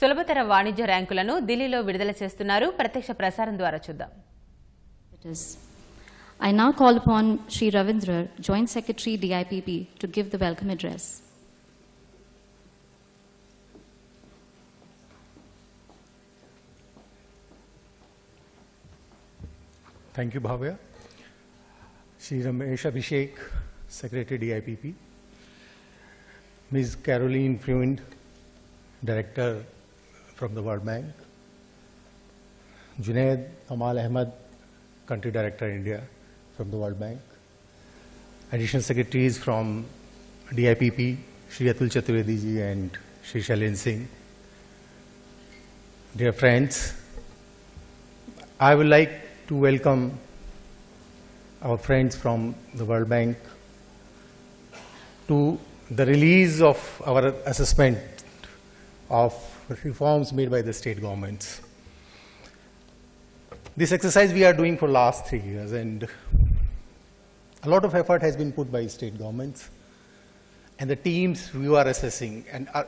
సులభతర వాణిజ్య ర్యాంకులను ఢిల్లీలో విడుదల చేస్తున్నారు. ప్రత్యక్ష ప్రసారం ద్వారా చూద్దాం. I now call upon Shri Ravindra, Joint Secretary DIPP, to give the welcome address. Thank you, Bhavya. Shri Ramesh Abhishek, Secretary DIPP. Ms. Caroline Freund, Director from the World Bank. Junaid Amal Ahmed, Country Director India from the World Bank. Additional Secretaries from DIPP, Shri Atul Chaturvedi ji and Shri Shailendra Singh. Dear friends, I would like to welcome our friends from the World Bank to the release of our assessment of reforms made by the state governments. This exercise we are doing for last 3 years, and a lot of effort has been put by state governments and the teams we are assessing, and a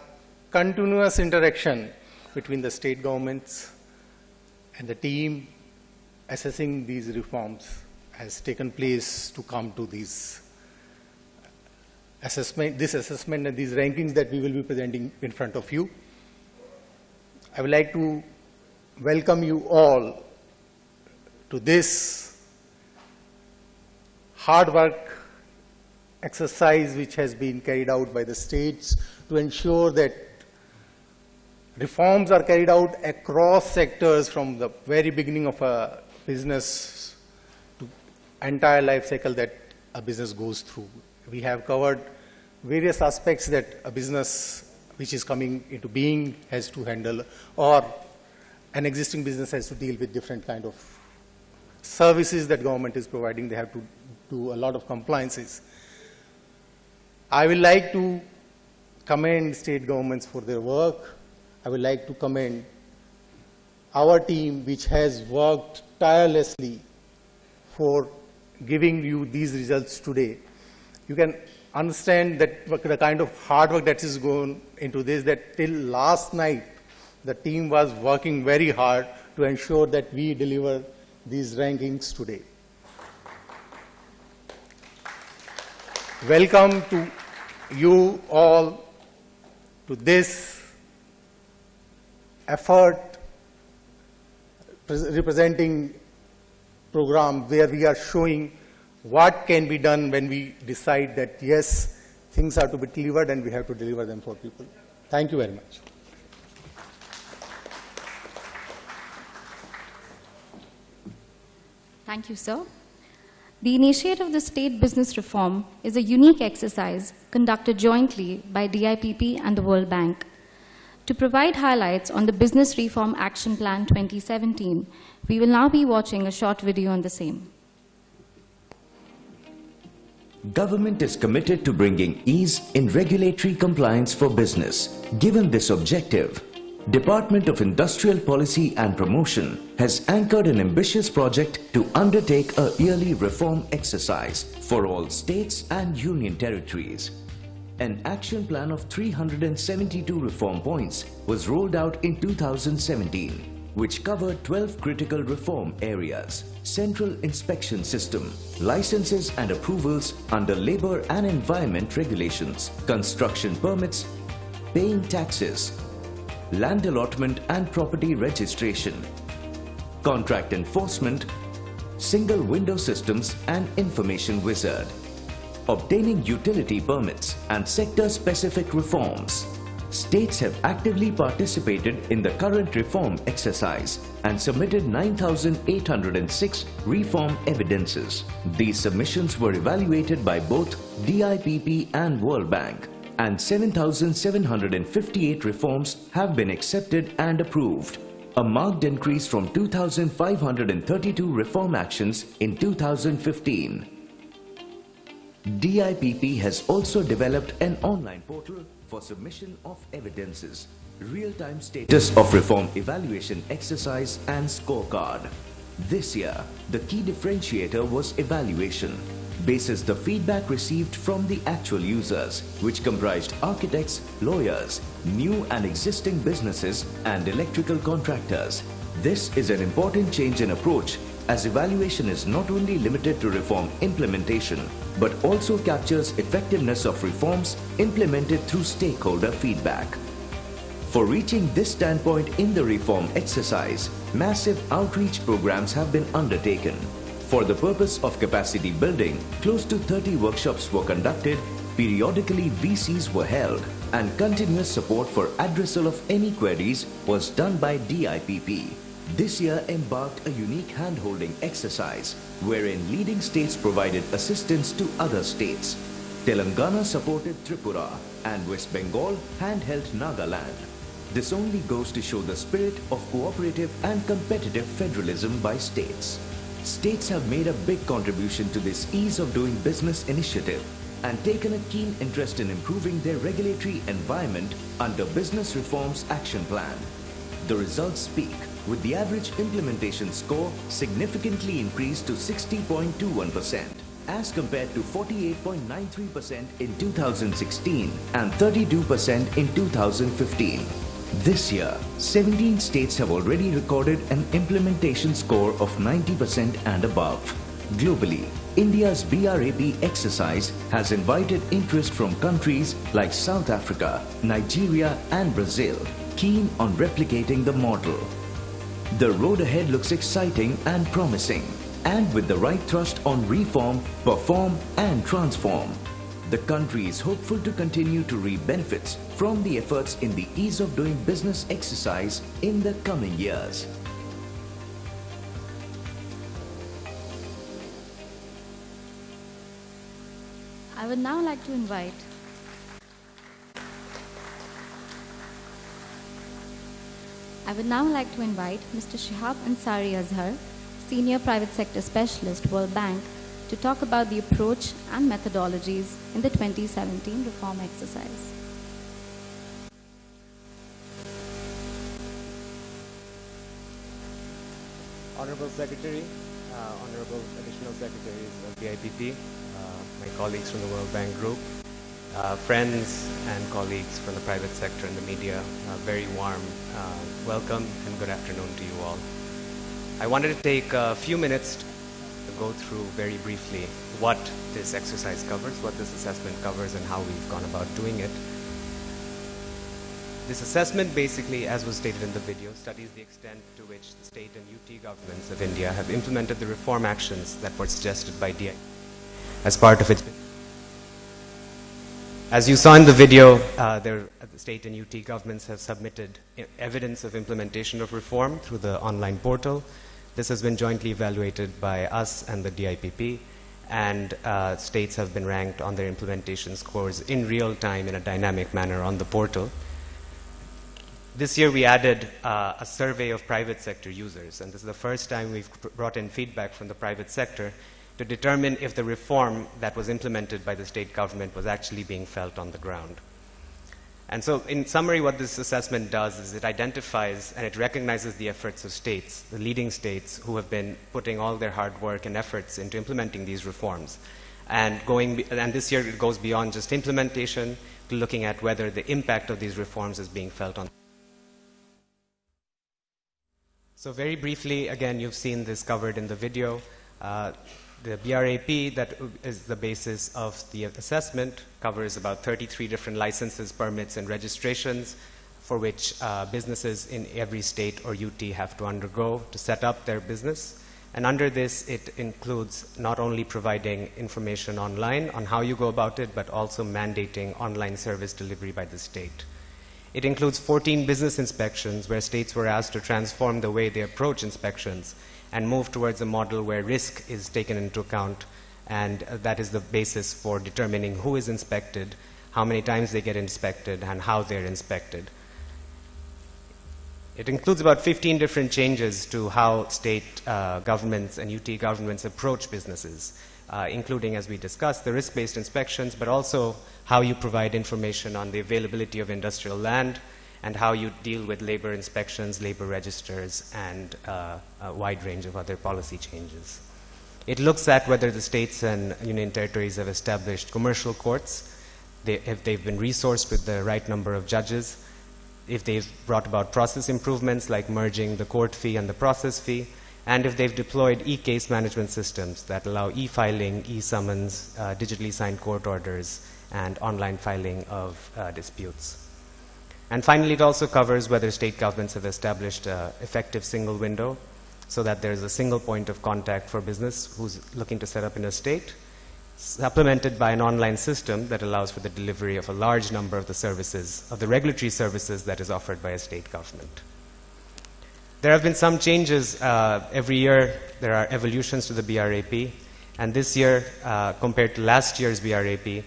continuous interaction between the state governments and the team assessing these reforms has taken place to come to this assessment and these rankings that we will be presenting in front of you. I would like to welcome you all to this hard work exercise which has been carried out by the states to ensure that reforms are carried out across sectors from the very beginning of a business to entire life cycle that a business goes through. We have covered various aspects that a business which is coming into being has to handle, or an existing business has to deal with different kind of services that government is providing. They have to do a lot of compliances. I would like to commend state governments for their work. I would like to commend our team which has worked tirelessly for giving you these results today. You can understand that the kind of hard work that is going into this, that till last night the team was working very hard to ensure that we deliver these rankings today. Welcome to you all to this effort representing program where we are showing what can be done when we decide that yes, things are to be delivered and we have to deliver them for people. Thank you very much. Thank you, sir. The initiative of the state business reform is a unique exercise conducted jointly by DIPP and the World Bank. To provide highlights on the Business Reform Action Plan 2017, we will now be watching a short video on the same. Government is committed to bringing ease in regulatory compliance for business. Given this objective, Department of Industrial Policy and Promotion has anchored an ambitious project to undertake a yearly reform exercise for all states and union territories. An action plan of 372 reform points was rolled out in 2017, which covered 12 critical reform areas: central inspection system, licenses and approvals under labor and environment regulations, construction permits, paying taxes, land allotment and property registration, contract enforcement, single window systems and information wizard, obtaining utility permits and sector-specific reforms. States have actively participated in the current reform exercise and submitted 9,806 reform evidences. These submissions were evaluated by both DIPP and World Bank, and 7,758 reforms have been accepted and approved, a marked increase from 2,532 reform actions in 2015. DIPP has also developed an online portal for submission of evidences, real-time status of reform evaluation exercise and scorecard. This year, the key differentiator was evaluation. bases the feedback received from the actual users, which comprised architects, lawyers, new and existing businesses, and electrical contractors. This is an important change in approach, as evaluation is not only limited to reform implementation, but also captures effectiveness of reforms implemented through stakeholder feedback. For reaching this standpoint in the reform exercise, massive outreach programs have been undertaken. For the purpose of capacity building, close to 30 workshops were conducted, periodically VCs were held, and continuous support for addressal of any queries was done by DIPP. This year embarked a unique hand-holding exercise, wherein leading states provided assistance to other states. Telangana supported Tripura, and West Bengal handheld Nagaland. This only goes to show the spirit of cooperative and competitive federalism by states. States have made a big contribution to this ease of doing business initiative and taken a keen interest in improving their regulatory environment under Business Reforms Action Plan. The results speak, with the average implementation score significantly increased to 60.21%, as compared to 48.93% in 2016 and 32% in 2015. This year, 17 states have already recorded an implementation score of 90% and above. Globally, India's BRAP exercise has invited interest from countries like South Africa, Nigeria and Brazil, keen on replicating the model. The road ahead looks exciting and promising, and with the right thrust on reform, perform and transform, the country is hopeful to continue to reap benefits from the efforts in the ease of doing business exercise in the coming years. I would now like to invite Mr. Shihab Ansari Azhar, Senior Private Sector Specialist, World Bank, to talk about the approach and methodologies in the 2017 reform exercise. Honorable Secretary, Honorable Additional Secretaries of the IPP, my colleagues from the World Bank Group, friends and colleagues from the private sector and the media, very warm welcome and good afternoon to you all. I wanted to take a few minutes to go through very briefly what this exercise covers, what this assessment covers, and how we've gone about doing it. This assessment basically, as was stated in the video, studies the extent to which the state and UT governments of India have implemented the reform actions that were suggested by DI as part of its. As you saw in the video, the state and UT governments have submitted evidence of implementation of reform through the online portal. This has been jointly evaluated by us and the DIPP, and states have been ranked on their implementation scores in real time in a dynamic manner on the portal. This year we added a survey of private sector users, and this is the first time we've brought in feedback from the private sector to determine if the reform that was implemented by the state government was actually being felt on the ground. And so in summary, what this assessment does is it identifies and it recognizes the efforts of states, the leading states who have been putting all their hard work and efforts into implementing these reforms. And this year it goes beyond just implementation to looking at whether the impact of these reforms is being felt on. So very briefly, again, you've seen this covered in the video. The BRAP that is the basis of the assessment covers about 33 different licenses, permits, and registrations for which businesses in every state or UT have to undergo to set up their business. And under this, it includes not only providing information online on how you go about it, but also mandating online service delivery by the state. It includes 14 business inspections where states were asked to transform the way they approach inspections and move towards a model where risk is taken into account, and that is the basis for determining who is inspected, how many times they get inspected, and how they're inspected. It includes about 15 different changes to how state governments and UT governments approach businesses, including, as we discussed, the risk-based inspections, but also how you provide information on the availability of industrial land, and how you deal with labor inspections, labor registers, and a wide range of other policy changes. It looks at whether the states and union territories have established commercial courts, if they've been resourced with the right number of judges, if they've brought about process improvements like merging the court fee and the process fee, and if they've deployed e-case management systems that allow e-filing, e-summons, digitally signed court orders, and online filing of disputes. And finally, it also covers whether state governments have established an effective single window so that there's a single point of contact for business who's looking to set up in a state, supplemented by an online system that allows for the delivery of a large number of the services, of the regulatory services that is offered by a state government. There have been some changes. Every year there are evolutions to the BRAP, and this year, compared to last year's BRAP,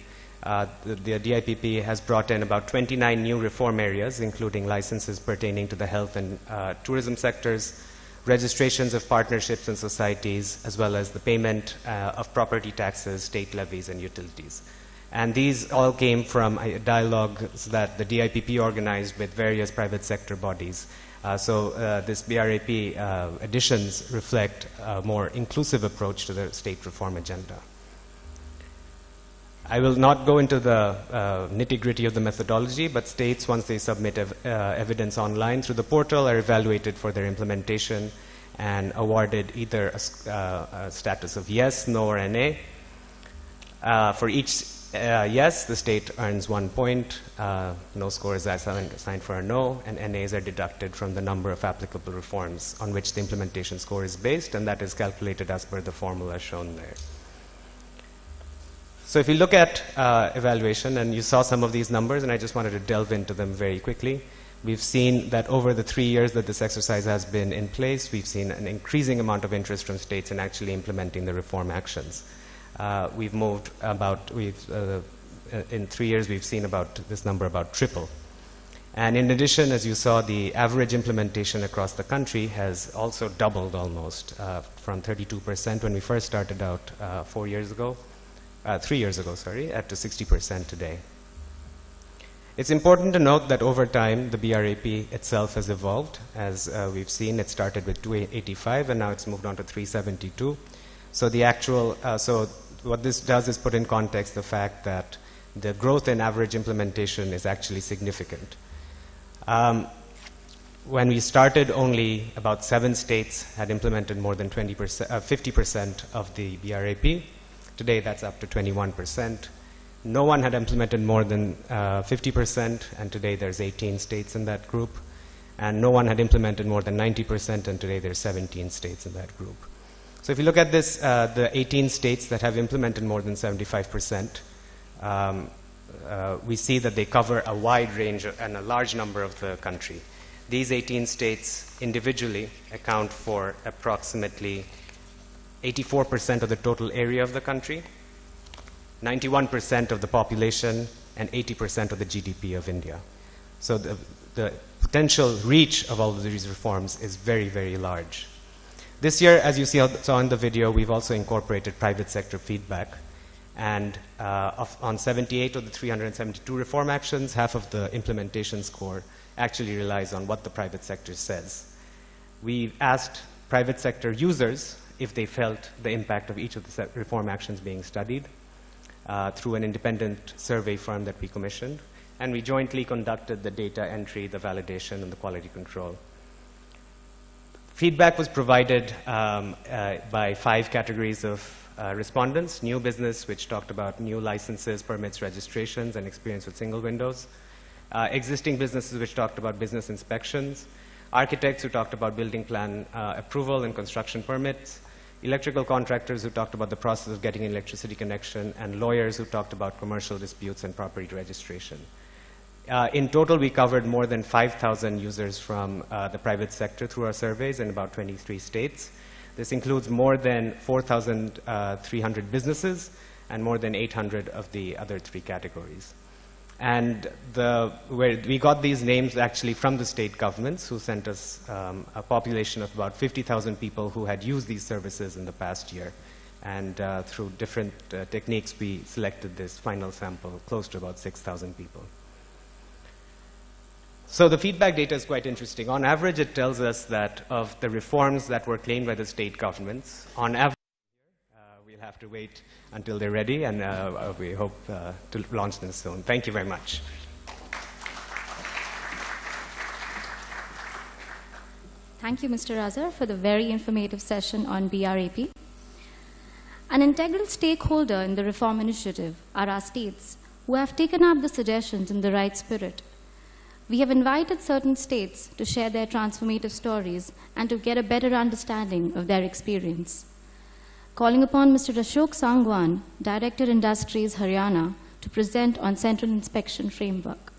the DIPP has brought in about 29 new reform areas, including licenses pertaining to the health and tourism sectors, registrations of partnerships and societies, as well as the payment of property taxes, state levies, and utilities. And these all came from dialogues that the DIPP organized with various private sector bodies. So this BRAP additions reflect a more inclusive approach to the state reform agenda. I will not go into the nitty-gritty of the methodology, but states, once they submit evidence online through the portal, are evaluated for their implementation and awarded either a status of yes, no, or NA. For each yes, the state earns 1 point, no score is assigned for a no, and NAs are deducted from the number of applicable reforms on which the implementation score is based, and that is calculated as per the formula shown there. So if you look at evaluation, and you saw some of these numbers, and I just wanted to delve into them very quickly, we've seen that over the 3 years that this exercise has been in place, we've seen an increasing amount of interest from states in actually implementing the reform actions. We've moved about, in 3 years, we've seen about this number about triple. And in addition, as you saw, the average implementation across the country has also doubled almost from 32% when we first started out 3 years ago, up to 60% today. It's important to note that over time, the BRAP itself has evolved. As we've seen, it started with 285, and now it's moved on to 372. So the actual, so what this does is put in context the fact that the growth in average implementation is actually significant. When we started, only about 7 states had implemented more than 50% of the BRAP. Today, that's up to 21%. No one had implemented more than 50%, and today there's 18 states in that group. And no one had implemented more than 90%, and today there's 17 states in that group. So if you look at this, the 18 states that have implemented more than 75%, we see that they cover a wide range and a large number of the country. These 18 states individually account for approximately 84% of the total area of the country, 91% of the population, and 80% of the GDP of India. So the potential reach of all of these reforms is very, very large. This year, as you saw in the video, we've also incorporated private sector feedback. And on 78 of the 372 reform actions, half of the implementation score actually relies on what the private sector says. We asked private sector users if they felt the impact of each of the reform actions being studied through an independent survey firm that we commissioned. And we jointly conducted the data entry, the validation, and the quality control. Feedback was provided by 5 categories of respondents: new business, which talked about new licenses, permits, registrations, and experience with single windows; existing businesses, which talked about business inspections; architects, who talked about building plan approval and construction permits; electrical contractors, who talked about the process of getting an electricity connection; and lawyers, who talked about commercial disputes and property registration. In total, we covered more than 5,000 users from the private sector through our surveys in about 23 states. This includes more than 4,300 businesses and more than 800 of the other 3 categories. And we got these names actually from the state governments, who sent us a population of about 50,000 people who had used these services in the past year. And through different techniques, we selected this final sample, close to about 6,000 people. So the feedback data is quite interesting. On average, it tells us that of the reforms that were claimed by the state governments, on average, we'll have to wait until they're ready, and we hope to launch them soon. Thank you very much. Thank you, Mr. Azhar, for the very informative session on BRAP. An integral stakeholder in the reform initiative are our states, who have taken up the suggestions in the right spirit. We have invited certain states to share their transformative stories and to get a better understanding of their experience. Calling upon Mr. Ashok Sangwan, Director Industries, Haryana, to present on Central Inspection Framework.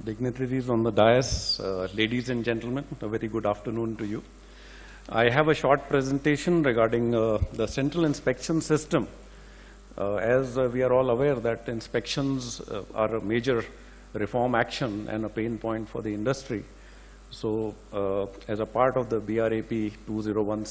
Dignitaries on the dais, ladies and gentlemen, a very good afternoon to you. I have a short presentation regarding the central inspection system. As we are all aware that inspections are a major reform action and a pain point for the industry. So as a part of the BRAP 2017,